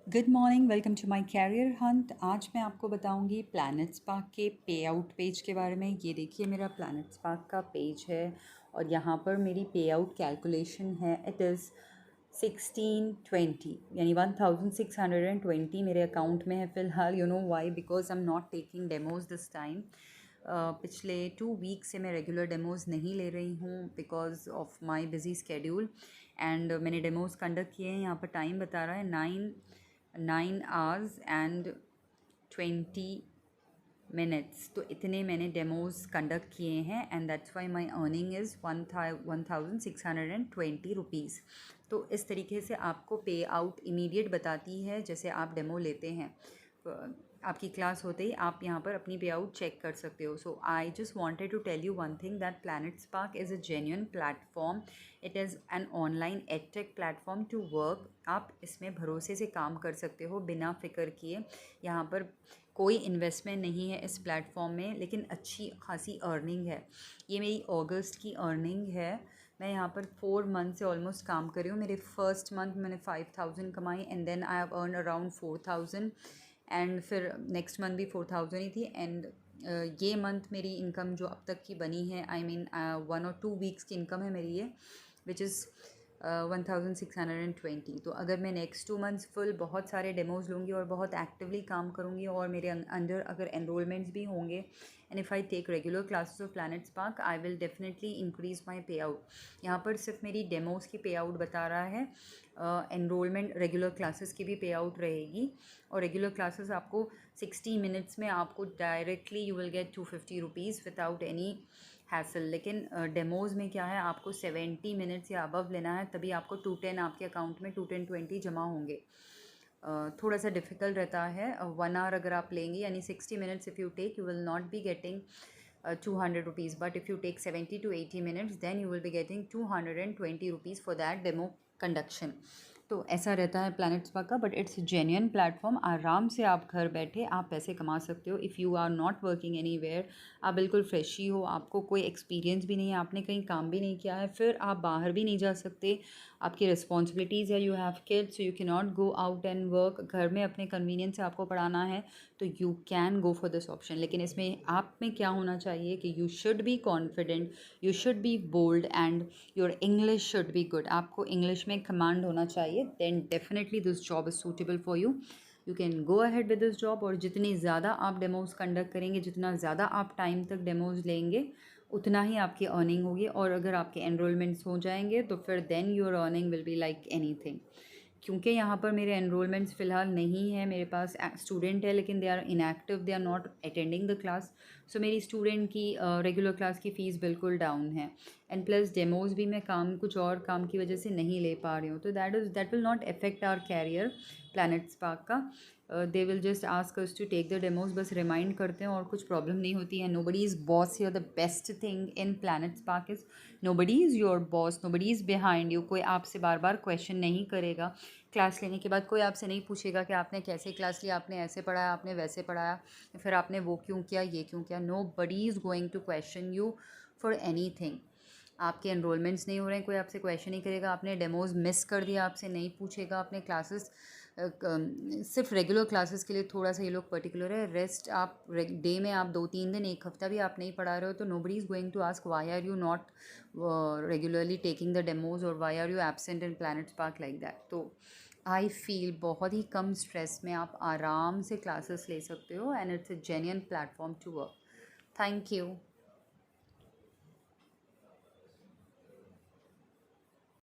Good morning, welcome to my career hunt. आज मैं आपको बताऊंगी प्लैनेट स्पार्क के पे आउट पेज के बारे में। ये देखिए मेरा प्लैनेट स्पार्क का पेज है और यहाँ पर मेरी पे आउट कैलकुलेशन है। इट इज़ 1620 यानी 1620 मेरे अकाउंट में है फ़िलहाल। You know why? Because I am not taking demos this time. पिछले 2 वीक से मैं रेगुलर डेमोज़ नहीं ले रही हूँ because of my busy schedule. And मैंने डेमोज़ कंडक्ट किए हैं। यहाँ पर टाइम बता रहा है 9 hours and 20 minutes। तो इतने मैंने डेमोज़ कंडक्ट किए हैं and that's why my earning is 1620 rupees. तो इस तरीके से आपको पे आउट इमीडिएट बताती है जैसे आप डेमो लेते हैं। आपकी क्लास होते ही आप यहाँ पर अपनी पे आउट चेक कर सकते हो। So I just wanted to tell you one thing that Planet Spark is a genuine platform. It is an online edtech platform to work. आप इसमें भरोसे से काम कर सकते हो बिना फ़िक्र किए। यहाँ पर कोई इन्वेस्टमेंट नहीं है इस प्लेटफॉर्म में, लेकिन अच्छी खासी अर्निंग है। ये मेरी अगस्त की अर्निंग है। मैं यहाँ पर 4 मंथ से ऑलमोस्ट काम कर रही हूँ। मेरे फर्स्ट मंथ मैंने 5000 कमाई and then I have earn around 4000 and फिर नेक्स्ट मंथ भी 4000 ही थी। एंड ये मंथ मेरी इनकम जो अब तक की बनी है, आई मीन 1 और 2 वीक्स की इनकम है मेरी ये, विच इज़ 1620। तो अगर मैं नेक्स्ट 2 मंथ्स फुल बहुत सारे डेमोज़ लूँगी और बहुत एक्टिवली काम करूँगी और मेरे अंडर अगर एनरोलमेंट्स भी होंगे and if I take regular classes of Planet Spark, I will definitely increase my pay out. यहाँ पर सिर्फ मेरी डेमोज़ की पे आउट बता रहा है। एनरोलमेंट रेगुलर क्लासेस की भी पे आउट रहेगी और रेगुलर क्लासेस आपको 60 मिनट्स में आपको directly you will get 250 rupees without any hassle. लेकिन डेमोज़ में क्या है, आपको 70 मिनट्स या अबव लेना है तभी आपको 210 आपके अकाउंट में 210 जमा होंगे। थोड़ा सा डिफ़िकल्ट रहता है। 1 hour अगर आप लेंगे यानी 60 minutes if you take, you will not be getting 200 rupees, but if you take 70 to 80 minutes then you will be getting 220 rupees for that demo conduction। तो ऐसा रहता है प्लैनेट स्पार्क का, बट इट्स जेन्युइन प्लेटफॉर्म। आराम से आप घर बैठे आप पैसे कमा सकते हो if you are not working anywhere. आप बिल्कुल फ्रेश ही हो, आपको कोई एक्सपीरियंस भी नहीं है, आपने कहीं काम भी नहीं किया है, फिर आप बाहर भी नहीं जा सकते, आपकी रिस्पॉन्सिबिलिटीज़ है, you have kids, so you can not go out and work. घर में अपने कन्वीनियंस से आपको पढ़ाना है तो you can go for this option. लेकिन इसमें आप में क्या होना चाहिए कि you should be confident, you should be bold and your English should be good. आपको इंग्लिश में कमांड होना चाहिए, then definitely this job is suitable for you. You can go ahead with this job. और जितनी ज़्यादा आप demos conduct करेंगे, जितना ज़्यादा आप टाइम तक डेमोज़ लेंगे, उतना ही आपकी अर्निंग होगी। और अगर आपके एनरोलमेंट्स हो जाएंगे तो फिर then your earning will be like anything. क्योंकि यहाँ पर मेरे एनरोलमेंट्स फ़िलहाल नहीं है, मेरे पास स्टूडेंट है लेकिन they are inactive, they are not attending the class. So मेरी स्टूडेंट की रेगुलर क्लास की फ़ीस बिल्कुल डाउन है एंड प्लस डेमोज़ भी मैं कुछ और काम की वजह से नहीं ले पा रही हूँ। तो that will not affect our career Planet Spark का। They will just ask us to take the demos, बस रिमाइंड करते हैं और कुछ प्रॉब्लम नहीं होती है। Nobody is boss here. The best thing in Planet Spark is nobody is your boss, nobody is behind you. कोई आपसे बार बार क्वेश्चन नहीं करेगा। क्लास लेने के बाद कोई आपसे नहीं पूछेगा कि आपने कैसे क्लास लिया, आपने ऐसे पढ़ाया, आपने वैसे पढ़ाया, फिर आपने वो क्यों किया, ये क्यों किया। Nobody is going to question you for anything. आपके एनरोलमेंट्स नहीं हो रहे हैं, कोई आपसे क्वेश्चन नहीं करेगा। आपने डेमोज़ मिस कर दिया, आपसे नहीं पूछेगा। आपने क्लासेस सिर्फ रेगुलर क्लासेस के लिए थोड़ा सा ये लोग पर्टिकुलर है। रेस्ट आप डे में आप 2-3 दिन, एक हफ्ता भी आप नहीं पढ़ा रहे हो तो nobody is going to ask why are you not regularly taking the demos और why are you absent in Planet Spark like that. तो आई फील बहुत ही कम स्ट्रेस में आप आराम से क्लासेस ले सकते हो and it's a genuine platform to work. Thank you.